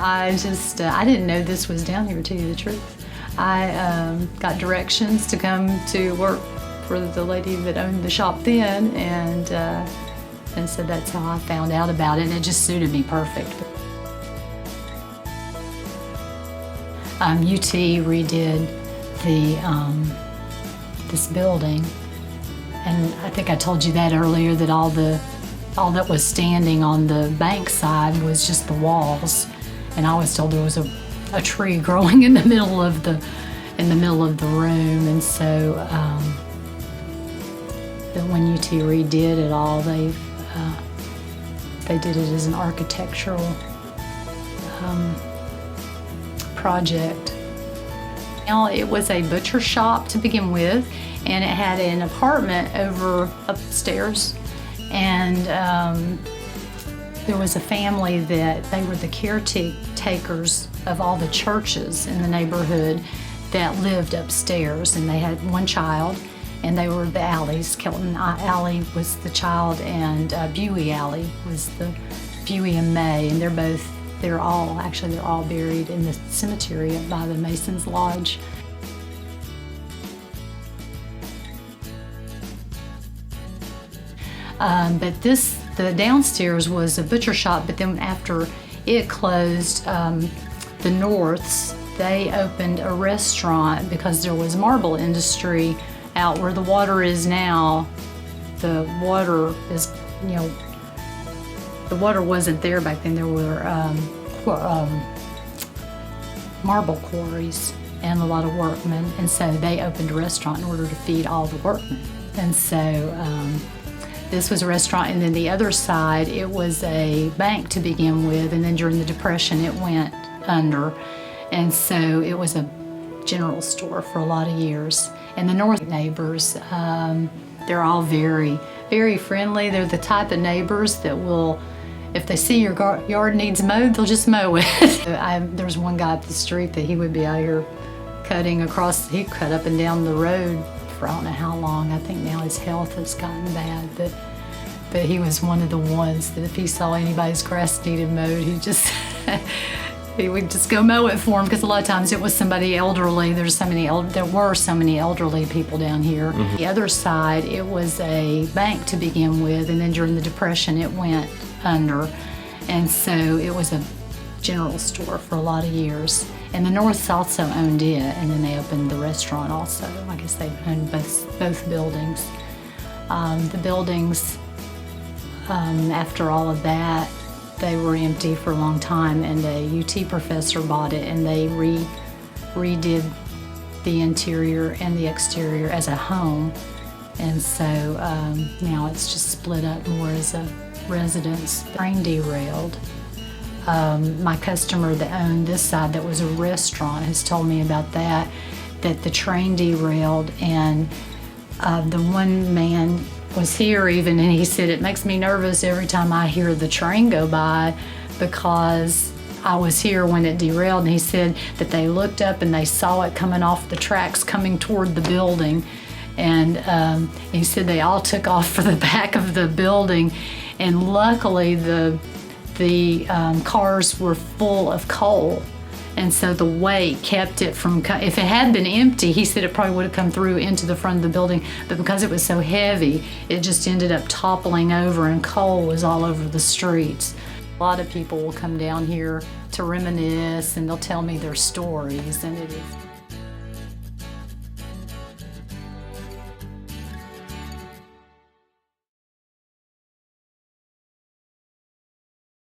I didn't know this was down here, to tell you the truth. I got directions to come to work for the lady that owned the shop then, and so that's how I found out about it, and it just suited me perfect. UT redid this building, and I think I told you that earlier, that all that was standing on the bank side was just the walls, and I was told there was a tree growing in the middle of the room, and so when UT redid it all, they did it as an architectural project. Now, it was a butcher shop to begin with, and it had an apartment upstairs, and there was a family that they were the caretakers of all the churches in the neighborhood that lived upstairs, and they had one child, and they were the Alleys. Kelton Alley was the child, and Buey Alley was the Buey and May, and they're all buried in the cemetery by the Masons Lodge. But the downstairs was a butcher shop, but then after it closed, the Norths, they opened a restaurant because there was marble industry out where the water is now. The water is, the water wasn't there back then. There were marble quarries and a lot of workmen, and so they opened a restaurant in order to feed all the workmen. And so this was a restaurant, and then the other side, it was a bank to begin with, and then during the Depression it went under, and so it was a general store for a lot of years. And the North neighbors, they're all very, very friendly. They're the type of neighbors that will, if they see your yard needs mowed, they'll just mow it. There's one guy up the street that he would be out here cutting across, he cut up and down the road for I don't know how long. I think now his health has gotten bad, but he was one of the ones that if he saw anybody's grass needed mowed, he would just go mow it for him, because a lot of times it was somebody elderly. There were so many elderly people down here. Mm-hmm. The other side, it was a bank to begin with, and then during the Depression it went under, and so it was a general store for a lot of years. And the Norths also owned it, and then they opened the restaurant also. I guess they owned both buildings. The buildings, after all of that, they were empty for a long time, and a UT professor bought it, and they redid the interior and the exterior as a home. And so now it's just split up more as a residence. The train derailed. My customer that owned this side, that was a restaurant, has told me about that the train derailed, and the one man was here even, and he said, it makes me nervous every time I hear the train go by, because I was here when it derailed. And he said that they looked up and they saw it coming off the tracks coming toward the building, and he said they all took off for the back of the building, and luckily the cars were full of coal, and so the weight kept it from, if it had been empty, he said it probably would have come through into the front of the building, but because it was so heavy, it just ended up toppling over, and coal was all over the streets. A lot of people will come down here to reminisce, and they'll tell me their stories, and it is